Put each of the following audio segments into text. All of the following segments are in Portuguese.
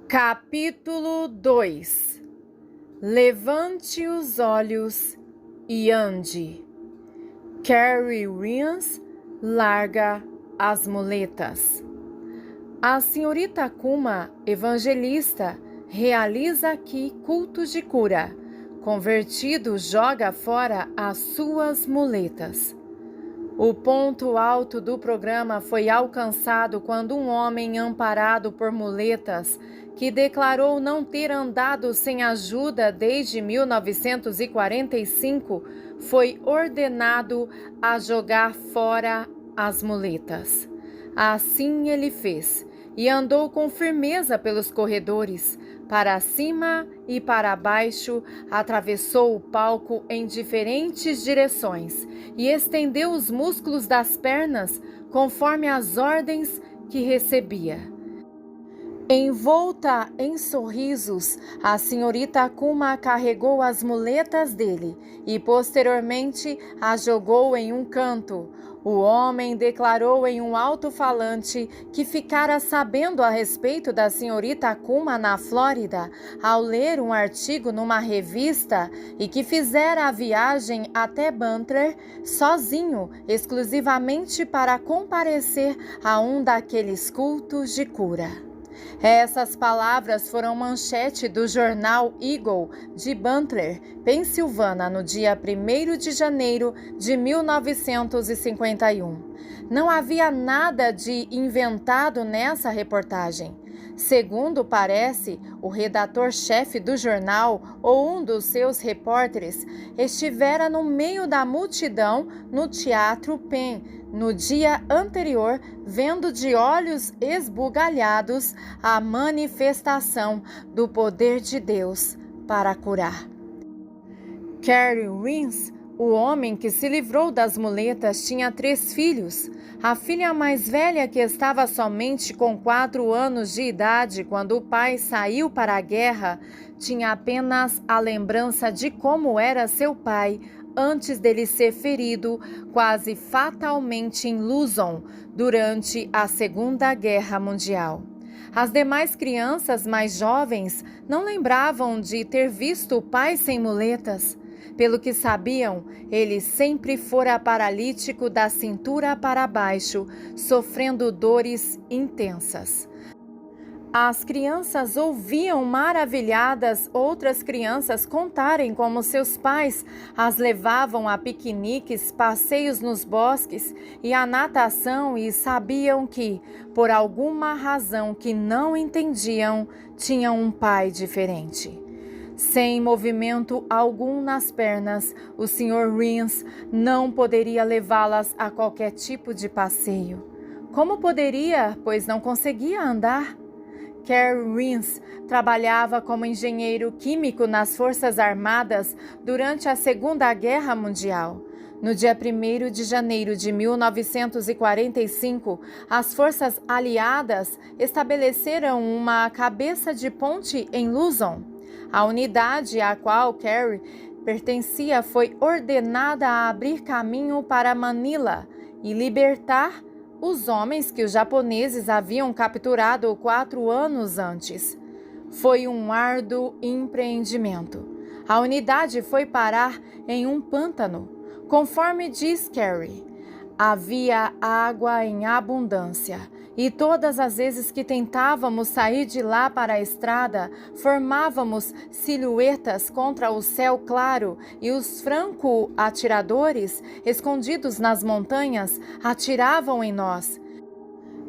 Capítulo 2. Levante os olhos e ande. Carrie Rians larga as muletas. A senhorita Kuma, evangelista, realiza aqui cultos de cura. Convertido joga fora as suas muletas. O ponto alto do programa foi alcançado quando um homem amparado por muletas, que declarou não ter andado sem ajuda desde 1945, foi ordenado a jogar fora as muletas. Assim ele fez, e andou com firmeza pelos corredores, para cima e para baixo, atravessou o palco em diferentes direções e estendeu os músculos das pernas conforme as ordens que recebia. Envolta em sorrisos, a senhorita Kuma carregou as muletas dele e posteriormente as jogou em um canto. O homem declarou em um alto-falante que ficara sabendo a respeito da senhorita Kuma na Flórida ao ler um artigo numa revista e que fizera a viagem até Butler sozinho, exclusivamente para comparecer a um daqueles cultos de cura. Essas palavras foram manchete do jornal Eagle de Butler, Pensilvânia, no dia 1º de janeiro de 1951. Não havia nada de inventado nessa reportagem. Segundo parece, o redator-chefe do jornal ou um dos seus repórteres estivera no meio da multidão no Teatro Penn no dia anterior, vendo de olhos esbugalhados a manifestação do poder de Deus para curar. Carrie Rians, o homem que se livrou das muletas, tinha 3 filhos. A filha mais velha, que estava somente com 4 anos de idade quando o pai saiu para a guerra, tinha apenas a lembrança de como era seu pai antes dele ser ferido quase fatalmente em Luzon durante a Segunda Guerra Mundial. As demais crianças mais jovens não lembravam de ter visto o pai sem muletas. Pelo que sabiam, ele sempre fora paralítico da cintura para baixo, sofrendo dores intensas. As crianças ouviam maravilhadas outras crianças contarem como seus pais as levavam a piqueniques, passeios nos bosques e a natação, e sabiam que, por alguma razão que não entendiam, tinham um pai diferente. Sem movimento algum nas pernas, o Sr. Rians não poderia levá-las a qualquer tipo de passeio. Como poderia, pois não conseguia andar? Carrie Rians trabalhava como engenheiro químico nas Forças Armadas durante a Segunda Guerra Mundial. No dia 1º de janeiro de 1945, as forças aliadas estabeleceram uma cabeça de ponte em Luzon. A unidade a qual Carrie pertencia foi ordenada a abrir caminho para Manila e libertar os homens que os japoneses haviam capturado 4 anos antes. Foi um árduo empreendimento. A unidade foi parar em um pântano. Conforme diz Carrie, havia água em abundância, e todas as vezes que tentávamos sair de lá para a estrada, formávamos silhuetas contra o céu claro, e os franco-atiradores, escondidos nas montanhas, atiravam em nós.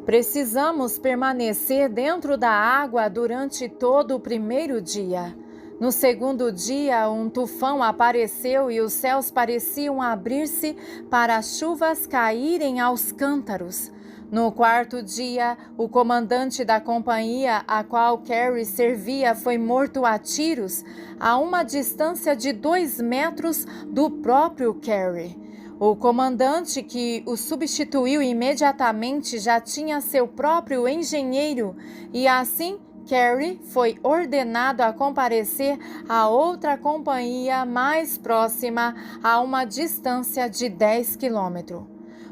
Precisamos permanecer dentro da água durante todo o 1º dia. No 2º dia, um tufão apareceu e os céus pareciam abrir-se para as chuvas caírem aos cântaros. No 4º dia, o comandante da companhia a qual Carrie servia foi morto a tiros a uma distância de 2 metros do próprio Carrie. O comandante que o substituiu imediatamente já tinha seu próprio engenheiro e assim Carrie foi ordenado a comparecer a outra companhia mais próxima a uma distância de 10 quilômetros.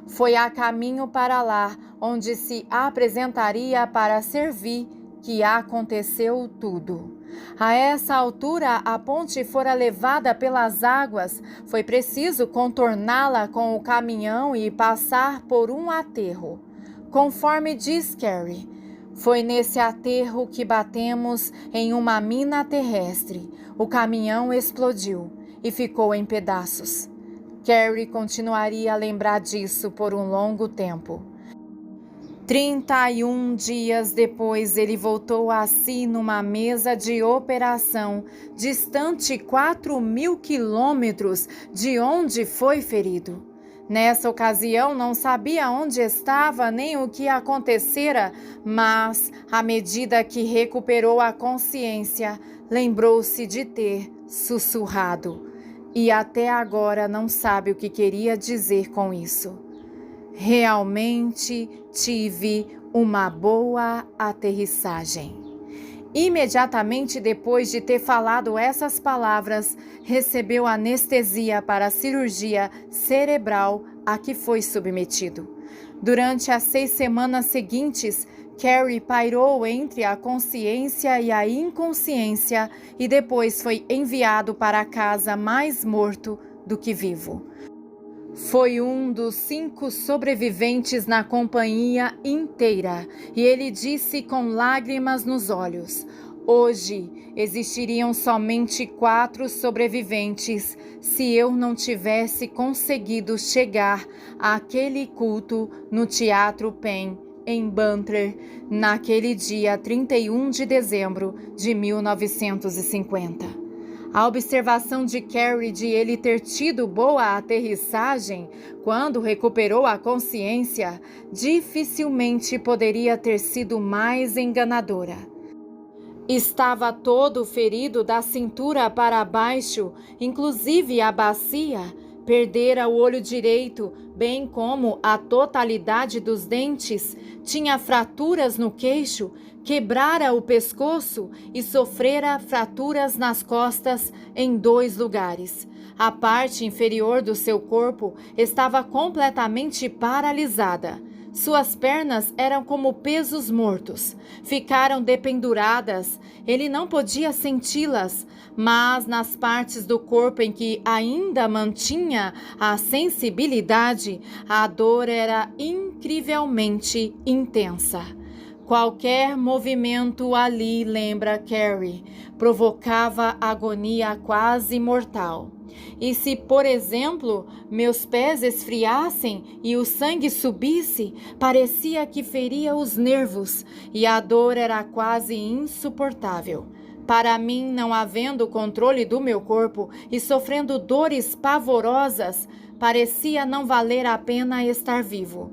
Foi a caminho para lá, onde se apresentaria para servir que aconteceu tudo. A essa altura, a ponte fora levada pelas águas. Foi preciso contorná-la com o caminhão e passar por um aterro. Conforme diz Carrie, foi nesse aterro que batemos em uma mina terrestre. O caminhão explodiu e ficou em pedaços. Carrie continuaria a lembrar disso por um longo tempo. 31 dias depois, ele voltou a si numa mesa de operação, distante 4.000 quilômetros de onde foi ferido. Nessa ocasião, não sabia onde estava nem o que acontecera, mas, à medida que recuperou a consciência, lembrou-se de ter sussurrado. E até agora não sabe o que queria dizer com isso. Realmente tive uma boa aterrissagem. Imediatamente depois de ter falado essas palavras, recebeu anestesia para a cirurgia cerebral a que foi submetido. Durante as 6 semanas seguintes, Carrie pairou entre a consciência e a inconsciência e depois foi enviado para casa mais morto do que vivo. Foi um dos 5 sobreviventes na companhia inteira, e ele disse com lágrimas nos olhos: hoje existiriam somente 4 sobreviventes se eu não tivesse conseguido chegar àquele culto no Teatro Penn, em Butler, naquele dia 31 de dezembro de 1950. A observação de Carrie de ele ter tido boa aterrissagem quando recuperou a consciência dificilmente poderia ter sido mais enganadora. Estava todo ferido da cintura para baixo, inclusive a bacia, perdera o olho direito, bem como a totalidade dos dentes, tinha fraturas no queixo, quebrara o pescoço e sofrera fraturas nas costas em 2 lugares. A parte inferior do seu corpo estava completamente paralisada. Suas pernas eram como pesos mortos. Ficaram dependuradas. Ele não podia senti-las, mas nas partes do corpo em que ainda mantinha a sensibilidade, a dor era incrivelmente intensa. Qualquer movimento ali, lembra Carrie, provocava agonia quase mortal. E se, por exemplo, meus pés esfriassem e o sangue subisse, parecia que feria os nervos e a dor era quase insuportável. Para mim, não havendo controle do meu corpo e sofrendo dores pavorosas, parecia não valer a pena estar vivo,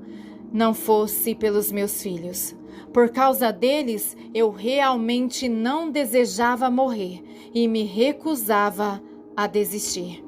não fosse pelos meus filhos. Por causa deles, eu realmente não desejava morrer e me recusava a desistir.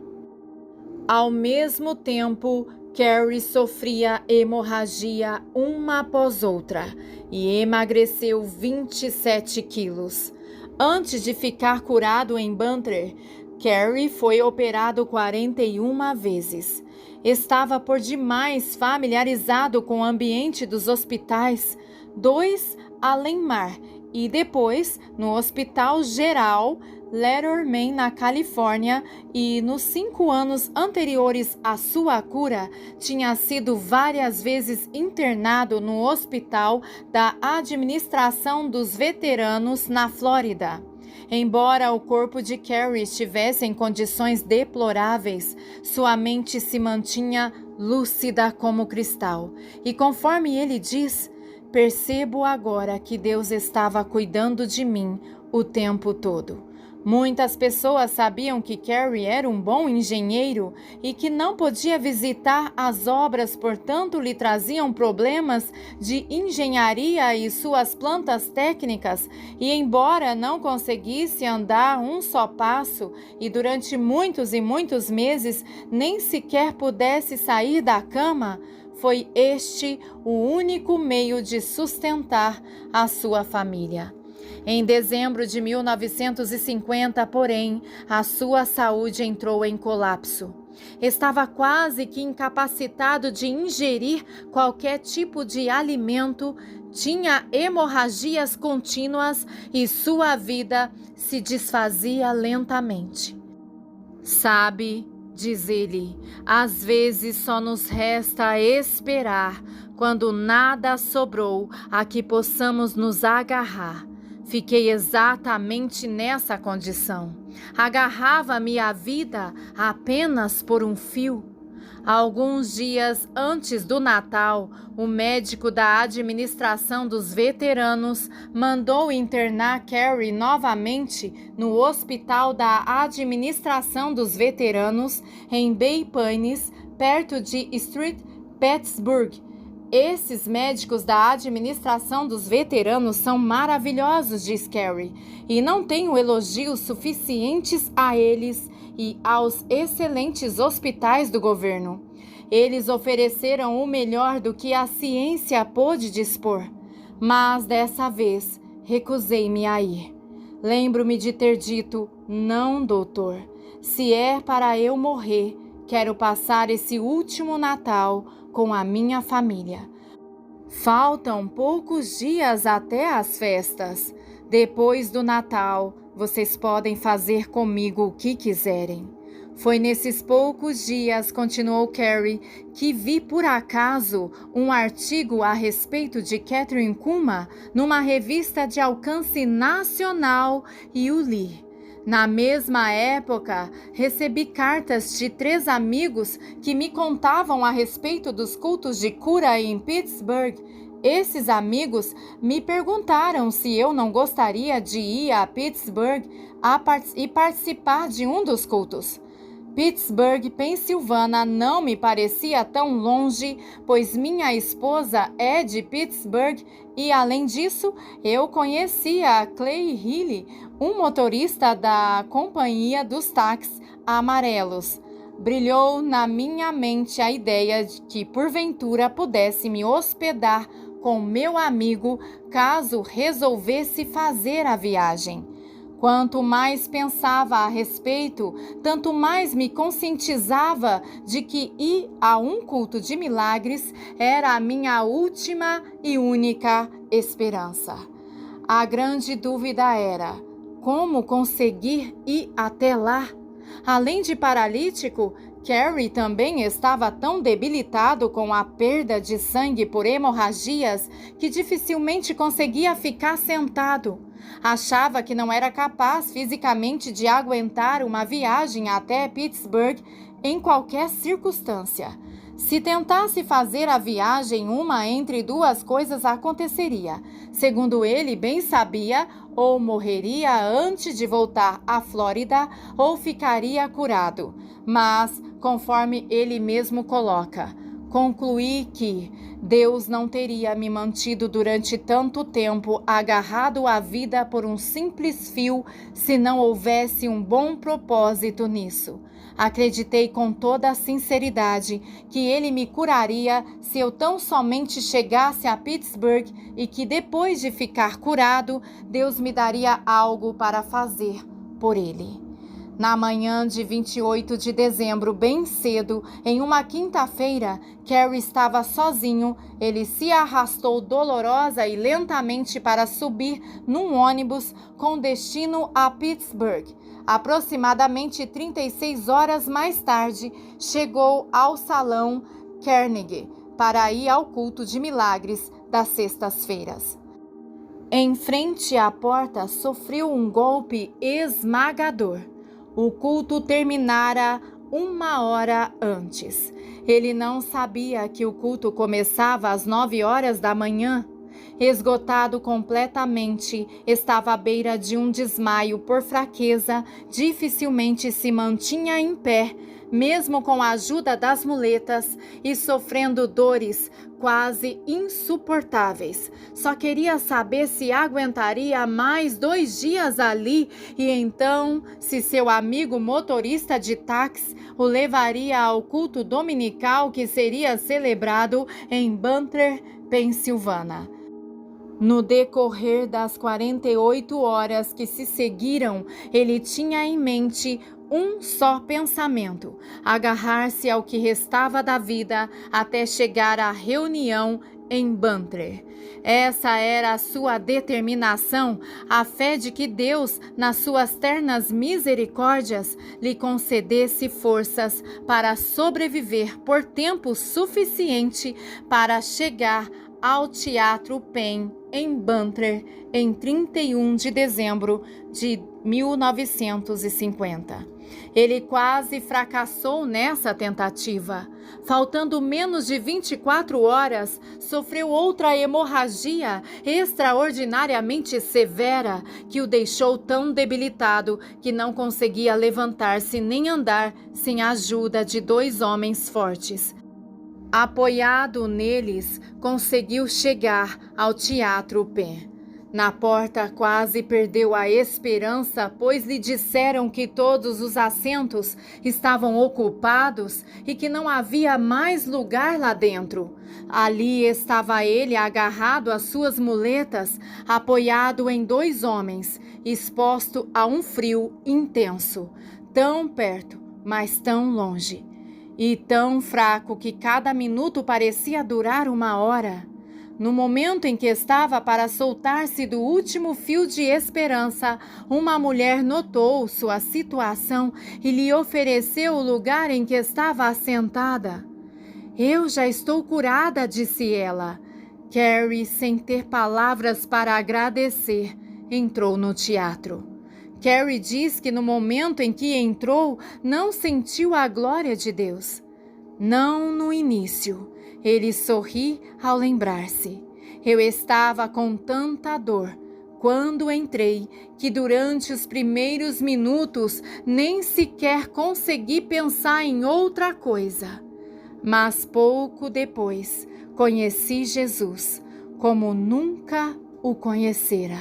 Ao mesmo tempo, Carrie sofria hemorragia uma após outra e emagreceu 27 quilos. Antes de ficar curado em Butler, Carrie foi operado 41 vezes. Estava por demais familiarizado com o ambiente dos hospitais, 2 além-mar e depois no Hospital Geral Letterman, na Califórnia, e nos 5 anos anteriores à sua cura, tinha sido várias vezes internado no Hospital da Administração dos Veteranos, na Flórida. Embora o corpo de Carrie estivesse em condições deploráveis, sua mente se mantinha lúcida como cristal. E conforme ele diz, percebo agora que Deus estava cuidando de mim o tempo todo. Muitas pessoas sabiam que Carrie era um bom engenheiro e que não podia visitar as obras, portanto lhe traziam problemas de engenharia e suas plantas técnicas, e embora não conseguisse andar um só passo e durante muitos e muitos meses nem sequer pudesse sair da cama, foi este o único meio de sustentar a sua família. Em dezembro de 1950, porém, a sua saúde entrou em colapso. Estava quase que incapacitado de ingerir qualquer tipo de alimento, tinha hemorragias contínuas e sua vida se desfazia lentamente. Sabe, diz ele, às vezes só nos resta esperar quando nada sobrou a que possamos nos agarrar. Fiquei exatamente nessa condição. Agarrava-me à vida apenas por um fio. Alguns dias antes do Natal, o médico da administração dos veteranos mandou internar Carrie novamente no hospital da administração dos veteranos em Bay Pines, perto de St. Petersburg. Esses médicos da administração dos veteranos são maravilhosos, diz Carrie, e não tenho elogios suficientes a eles e aos excelentes hospitais do governo. Eles ofereceram o melhor do que a ciência pôde dispor, mas dessa vez recusei-me a ir. Lembro-me de ter dito, não, doutor, se é para eu morrer, quero passar esse último Natal com a minha família. Faltam poucos dias até as festas. Depois do Natal, vocês podem fazer comigo o que quiserem. Foi nesses poucos dias, continuou Carrie, que vi por acaso um artigo a respeito de Catherine Kuma numa revista de alcance nacional e o li. Na mesma época, recebi cartas de 3 amigos que me contavam a respeito dos cultos de cura em Pittsburgh. Esses amigos me perguntaram se eu não gostaria de ir a Pittsburgh e participar de um dos cultos. Pittsburgh, Pensilvânia não me parecia tão longe, pois minha esposa é de Pittsburgh e, além disso, eu conhecia Clay Healy, um motorista da companhia dos táxis amarelos. Brilhou na minha mente a ideia de que, porventura, pudesse me hospedar com meu amigo caso resolvesse fazer a viagem. Quanto mais pensava a respeito, tanto mais me conscientizava de que ir a um culto de milagres era a minha última e única esperança. A grande dúvida era: como conseguir ir até lá? Além de paralítico, Carrie também estava tão debilitado com a perda de sangue por hemorragias que dificilmente conseguia ficar sentado. Achava que não era capaz fisicamente de aguentar uma viagem até Pittsburgh em qualquer circunstância. Se tentasse fazer a viagem, uma entre duas coisas aconteceria. Segundo ele bem sabia, ou morreria antes de voltar à Flórida, ou ficaria curado. Mas, conforme ele mesmo coloca, concluí que Deus não teria me mantido durante tanto tempo agarrado à vida por um simples fio se não houvesse um bom propósito nisso. Acreditei com toda a sinceridade que ele me curaria se eu tão somente chegasse a Pittsburgh e que depois de ficar curado, Deus me daria algo para fazer por ele. Na manhã de 28 de dezembro, bem cedo, em uma quinta-feira, Carrie estava sozinho. Ele se arrastou dolorosa e lentamente para subir num ônibus com destino a Pittsburgh. Aproximadamente 36 horas mais tarde, chegou ao Salão Carnegie para ir ao culto de milagres das sextas-feiras. Em frente à porta, sofreu um golpe esmagador. O culto terminara 1 hora antes. Ele não sabia que o culto começava às 9 horas da manhã. Esgotado completamente, estava à beira de um desmaio por fraqueza, dificilmente se mantinha em pé, mesmo com a ajuda das muletas, e sofrendo dores quase insuportáveis. Só queria saber se aguentaria mais 2 dias ali e então, se seu amigo motorista de táxi o levaria ao culto dominical que seria celebrado em Butler, Pensilvânia. No decorrer das 48 horas que se seguiram, ele tinha em mente um só pensamento: agarrar-se ao que restava da vida até chegar à reunião em Bantry. Essa era a sua determinação, a fé de que Deus, nas suas ternas misericórdias, lhe concedesse forças para sobreviver por tempo suficiente para chegar ao Teatro Penn, em Bantry, em 31 de dezembro de 1950. Ele quase fracassou nessa tentativa. Faltando menos de 24 horas, sofreu outra hemorragia extraordinariamente severa que o deixou tão debilitado que não conseguia levantar-se nem andar sem a ajuda de 2 homens fortes. Apoiado neles, conseguiu chegar ao Teatro Penn. Na porta quase perdeu a esperança, pois lhe disseram que todos os assentos estavam ocupados e que não havia mais lugar lá dentro. Ali estava ele agarrado às suas muletas, apoiado em 2 homens, exposto a um frio intenso, tão perto, mas tão longe, e tão fraco que cada minuto parecia durar 1 hora. No momento em que estava para soltar-se do último fio de esperança, uma mulher notou sua situação e lhe ofereceu o lugar em que estava assentada. "Eu já estou curada", disse ela. Carrie, sem ter palavras para agradecer, entrou no teatro. Carrie diz que no momento em que entrou, não sentiu a glória de Deus. Não no início. Ele sorri ao lembrar-se. "Eu estava com tanta dor quando entrei que durante os primeiros minutos nem sequer consegui pensar em outra coisa. Mas pouco depois conheci Jesus como nunca o conhecera."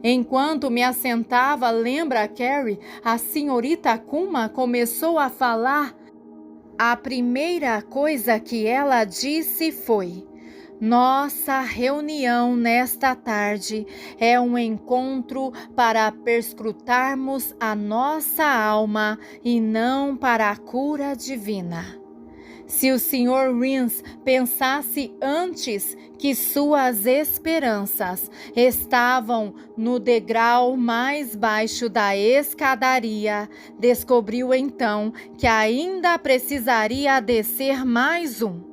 Enquanto me assentava, lembra Carrie, a senhorita Kuma começou a falar. A primeira coisa que ela disse foi: "Nossa reunião nesta tarde é um encontro para perscrutarmos a nossa alma e não para a cura divina." Se o Sr. Rins pensasse antes que suas esperanças estavam no degrau mais baixo da escadaria, descobriu então que ainda precisaria descer mais um.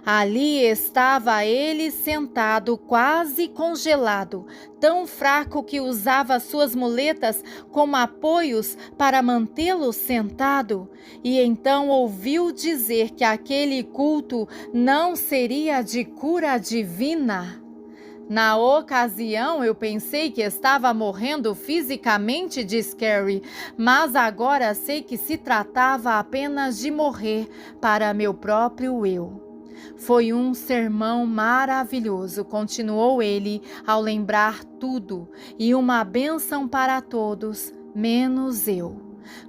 Ali estava ele sentado, quase congelado, tão fraco que usava suas muletas como apoios para mantê-lo sentado, e então ouviu dizer que aquele culto não seria de cura divina. "Na ocasião, eu pensei que estava morrendo fisicamente", diz Carrie, "mas agora sei que se tratava apenas de morrer para meu próprio eu." Foi um sermão maravilhoso, continuou ele ao lembrar tudo, e uma bênção para todos, menos eu.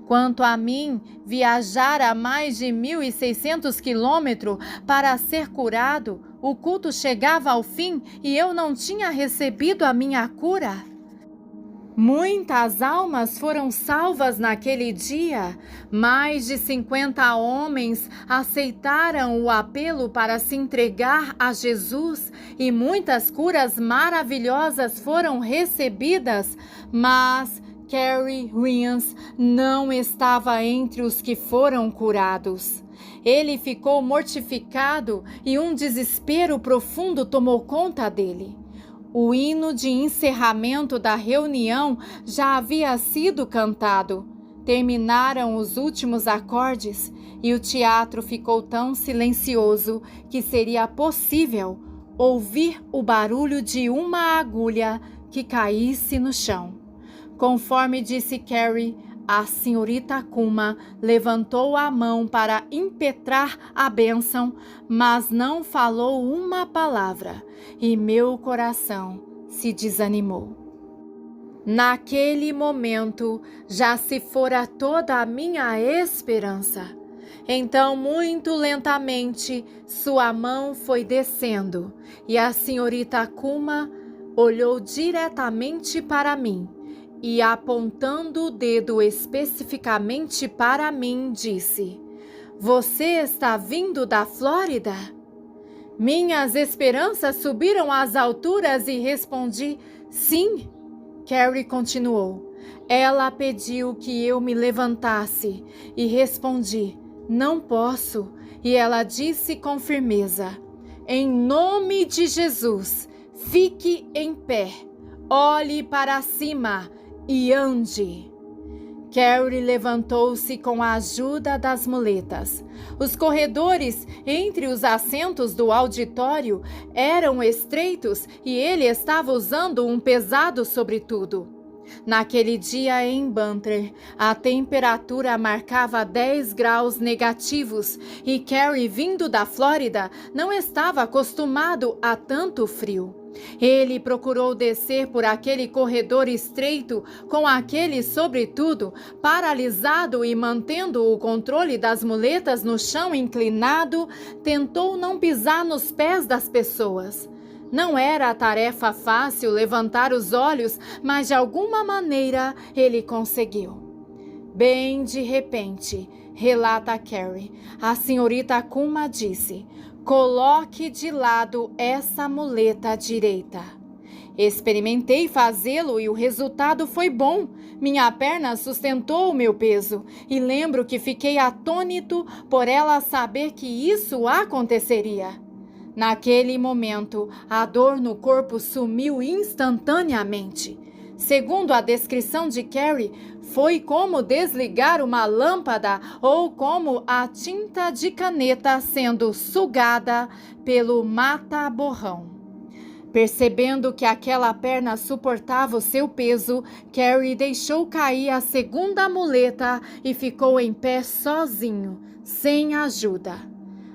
Quanto a mim, viajara mais de 1.600 quilômetros para ser curado, o culto chegava ao fim e eu não tinha recebido a minha cura. Muitas almas foram salvas naquele dia. Mais de 50 homens aceitaram o apelo para se entregar a Jesus e muitas curas maravilhosas foram recebidas, mas Carrie Rins não estava entre os que foram curados. Ele ficou mortificado e um desespero profundo tomou conta dele. O hino de encerramento da reunião já havia sido cantado. Terminaram os últimos acordes e o teatro ficou tão silencioso que seria possível ouvir o barulho de uma agulha que caísse no chão. Conforme disse Carrie, a senhorita Kuma levantou a mão para impetrar a bênção, mas não falou uma palavra, e meu coração se desanimou. Naquele momento, já se fora toda a minha esperança. Então, muito lentamente, sua mão foi descendo, e a senhorita Kuma olhou diretamente para mim, e apontando o dedo especificamente para mim, disse: "Você está vindo da Flórida?" Minhas esperanças subiram às alturas e respondi, sim. Carrie continuou. Ela pediu que eu me levantasse e respondi, não posso. E ela disse com firmeza, em nome de Jesus, fique em pé, olhe para cima e ande. Carrie levantou-se com a ajuda das muletas. Os corredores entre os assentos do auditório eram estreitos e ele estava usando um pesado sobretudo. Naquele dia em Banter, a temperatura marcava 10 graus negativos e Carrie, vindo da Flórida, não estava acostumado a tanto frio. Ele procurou descer por aquele corredor estreito, com aquele sobretudo paralisado e mantendo o controle das muletas no chão inclinado, tentou não pisar nos pés das pessoas. Não era tarefa fácil levantar os olhos, mas de alguma maneira ele conseguiu. Bem de repente, relata Carrie, a senhorita Kuma disse, coloque de lado essa muleta direita. Experimentei fazê-lo e o resultado foi bom. Minha perna sustentou o meu peso e lembro que fiquei atônito por ela saber que isso aconteceria. Naquele momento, a dor no corpo sumiu instantaneamente. Segundo a descrição de Carrie, foi como desligar uma lâmpada ou como a tinta de caneta sendo sugada pelo mata-borrão. Percebendo que aquela perna suportava o seu peso, Carrie deixou cair a segunda muleta e ficou em pé sozinho, sem ajuda.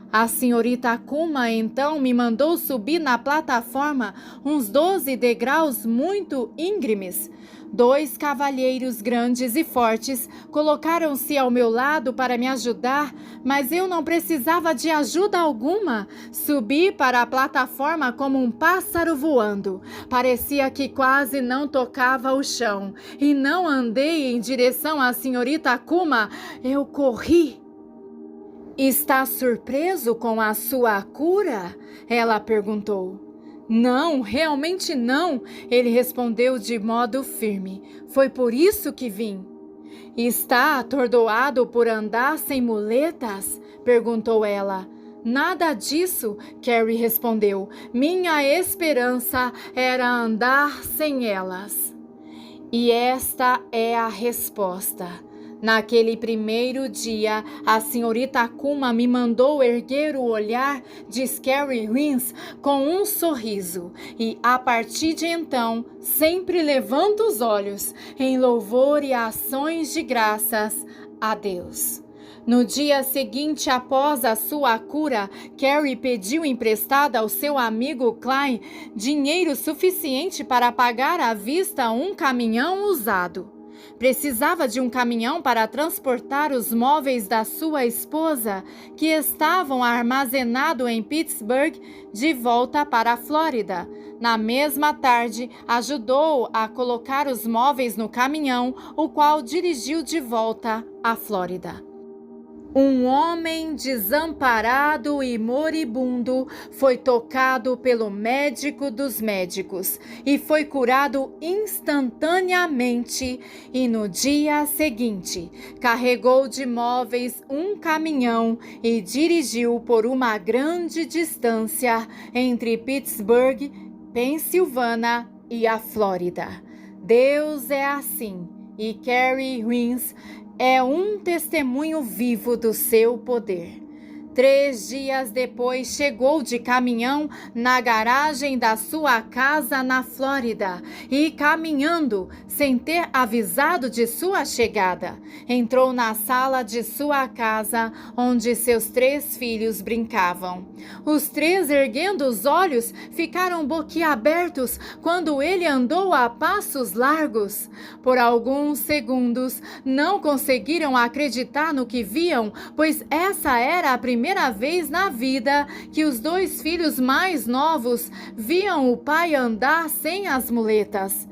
A senhorita Kuma então me mandou subir na plataforma uns 12 degraus muito íngremes. 2 cavalheiros grandes e fortes colocaram-se ao meu lado para me ajudar, mas eu não precisava de ajuda alguma. Subi para a plataforma como um pássaro voando. Parecia que quase não tocava o chão. E não andei em direção à senhorita Kuma, eu corri. Está surpreso com a sua cura? Ela perguntou. Não, realmente não, ele respondeu de modo firme. Foi por isso que vim. Está atordoado por andar sem muletas? Perguntou ela. Nada disso, Carrie respondeu. Minha esperança era andar sem elas. E esta é a resposta. Naquele primeiro dia, a senhorita Kuma me mandou erguer o olhar, diz Carrie Rins, com um sorriso, e a partir de então, sempre levanto os olhos, em louvor e ações de graças a Deus. No dia seguinte, após a sua cura, Carrie pediu emprestada ao seu amigo Klein dinheiro suficiente para pagar à vista um caminhão usado. Precisava de um caminhão para transportar os móveis da sua esposa, que estavam armazenados em Pittsburgh, de volta para a Flórida. Na mesma tarde, ajudou a colocar os móveis no caminhão, o qual dirigiu de volta à Flórida. Um homem desamparado e moribundo foi tocado pelo médico dos médicos e foi curado instantaneamente, e no dia seguinte carregou de móveis um caminhão e dirigiu por uma grande distância entre Pittsburgh, Pensilvânia e a Flórida. Deus é assim, e Carrie Rins é um testemunho vivo do seu poder. 3 dias depois, chegou de caminhão na garagem da sua casa na Flórida e, caminhando, sem ter avisado de sua chegada, entrou na sala de sua casa, onde seus 3 filhos brincavam. Os 3, erguendo os olhos, ficaram boquiabertos quando ele andou a passos largos. Por alguns segundos, não conseguiram acreditar no que viam, pois essa era a primeira vez na vida que os 2 filhos mais novos viam o pai andar sem as muletas.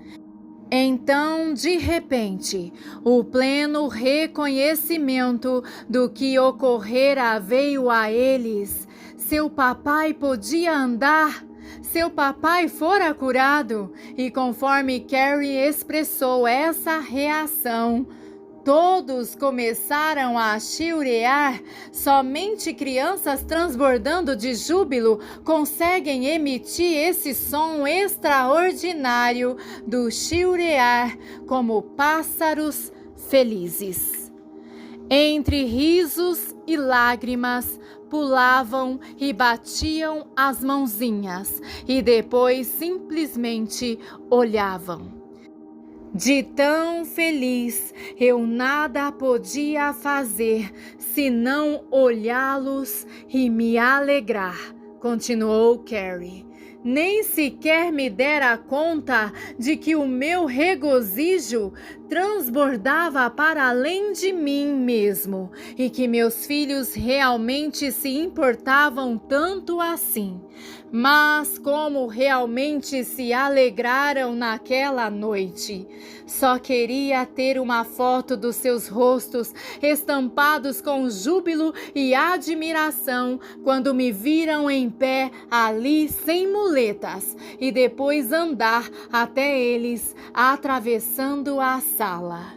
Então, de repente, o pleno reconhecimento do que ocorrera veio a eles. Seu papai podia andar. Seu papai fora curado. E conforme Carrie expressou essa reação, todos começaram a chilrear. Somente crianças transbordando de júbilo conseguem emitir esse som extraordinário do chilrear como pássaros felizes. Entre risos e lágrimas, pulavam e batiam as mãozinhas e depois simplesmente olhavam. De tão feliz, eu nada podia fazer senão olhá-los e me alegrar, continuou Carrie. Nem sequer me dera conta de que o meu regozijo transbordava para além de mim mesmo e que meus filhos realmente se importavam tanto assim. Mas como realmente se alegraram naquela noite! Só queria ter uma foto dos seus rostos estampados com júbilo e admiração quando me viram em pé ali sem muletas e depois andar até eles atravessando a sala.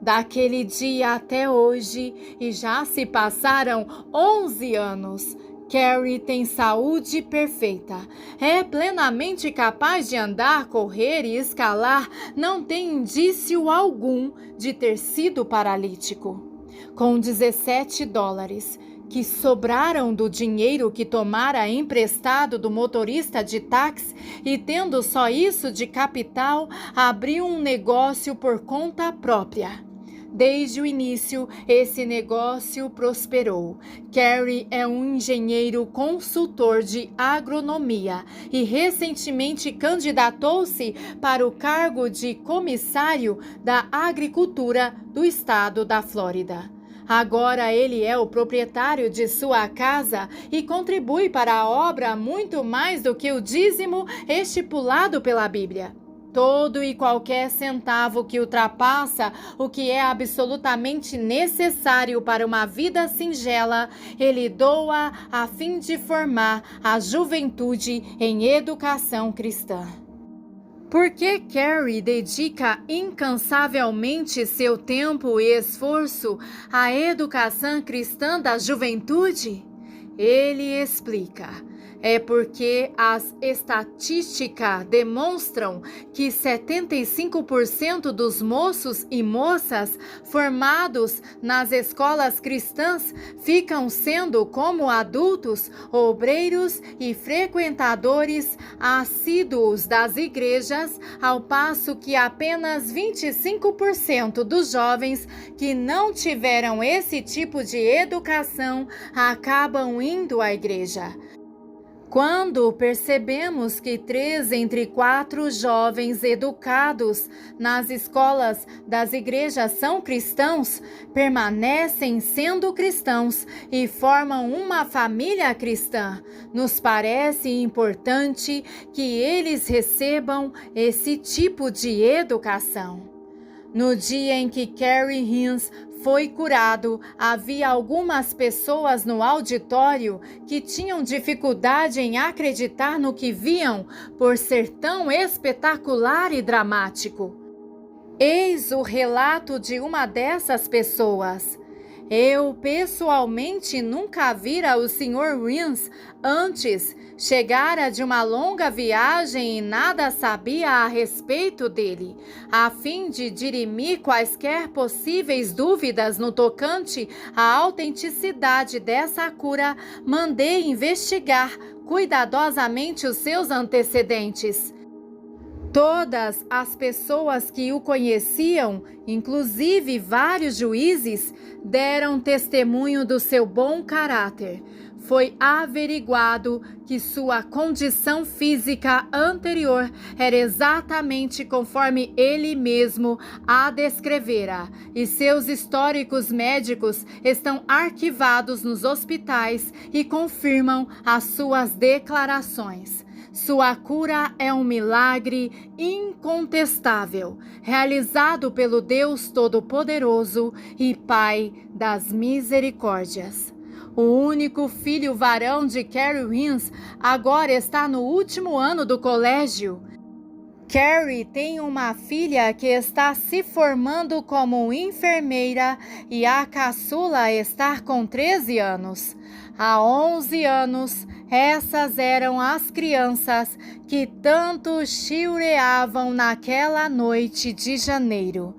Daquele dia até hoje, e já se passaram 11 anos, Carrie tem saúde perfeita, é plenamente capaz de andar, correr e escalar, não tem indício algum de ter sido paralítico. Com $17 que sobraram do dinheiro que tomara emprestado do motorista de táxi e tendo só isso de capital, abriu um negócio por conta própria. Desde o início, esse negócio prosperou. Carrie é um engenheiro consultor de agronomia e recentemente candidatou-se para o cargo de comissário da agricultura do estado da Flórida. Agora ele é o proprietário de sua casa e contribui para a obra muito mais do que o dízimo estipulado pela Bíblia. Todo e qualquer centavo que ultrapassa o que é absolutamente necessário para uma vida singela, ele doa a fim de formar a juventude em educação cristã. Por que Carrie dedica incansavelmente seu tempo e esforço à educação cristã da juventude? Ele explica. É porque as estatísticas demonstram que 75% dos moços e moças formados nas escolas cristãs ficam sendo, como adultos, obreiros e frequentadores assíduos das igrejas, ao passo que apenas 25% dos jovens que não tiveram esse tipo de educação acabam indo à igreja. Quando percebemos que 3 entre 4 jovens educados nas escolas das igrejas são cristãos, permanecem sendo cristãos e formam uma família cristã, nos parece importante que eles recebam esse tipo de educação. No dia em que Carrie Hines foi curado, havia algumas pessoas no auditório que tinham dificuldade em acreditar no que viam por ser tão espetacular e dramático. Eis o relato de uma dessas pessoas. Eu, pessoalmente, nunca vira o Sr. Rins antes. Chegara de uma longa viagem e nada sabia a respeito dele. A fim de dirimir quaisquer possíveis dúvidas no tocante à autenticidade dessa cura, mandei investigar cuidadosamente os seus antecedentes. Todas as pessoas que o conheciam, inclusive vários juízes, deram testemunho do seu bom caráter. Foi averiguado que sua condição física anterior era exatamente conforme ele mesmo a descrevera, e seus históricos médicos estão arquivados nos hospitais e confirmam as suas declarações. Sua cura é um milagre incontestável, realizado pelo Deus Todo-Poderoso e Pai das Misericórdias. O único filho varão de Carrie Rins agora está no último ano do colégio. Carrie tem uma filha que está se formando como enfermeira e a caçula está com 13 anos. Há 11 anos, essas eram as crianças que tanto chilreavam naquela noite de janeiro.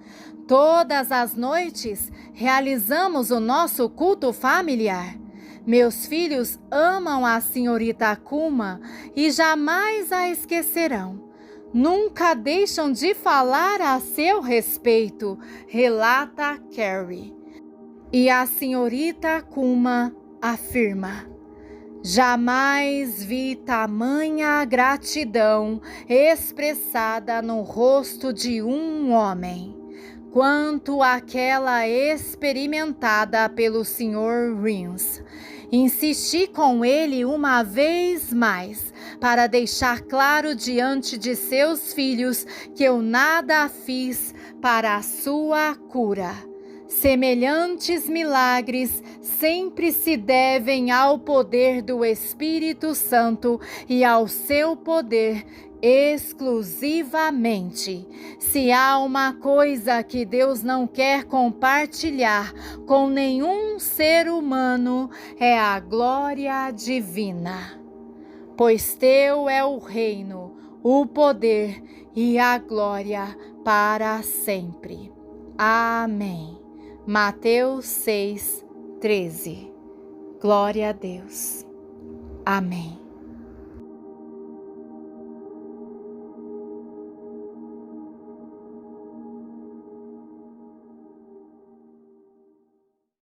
Todas as noites realizamos o nosso culto familiar. Meus filhos amam a senhorita Kuma e jamais a esquecerão. Nunca deixam de falar a seu respeito, relata Carrie. E a senhorita Kuma afirma: jamais vi tamanha gratidão expressada no rosto de um homem, quanto aquela experimentada pelo Sr. Rins. Insisti com ele uma vez mais, para deixar claro diante de seus filhos que eu nada fiz para a sua cura. Semelhantes milagres sempre se devem ao poder do Espírito Santo e ao seu poder exclusivamente. Se há uma coisa que Deus não quer compartilhar com nenhum ser humano, é a glória divina. Pois teu é o reino, o poder e a glória para sempre. Amém. Mateus 6:13. Glória a Deus. Amém.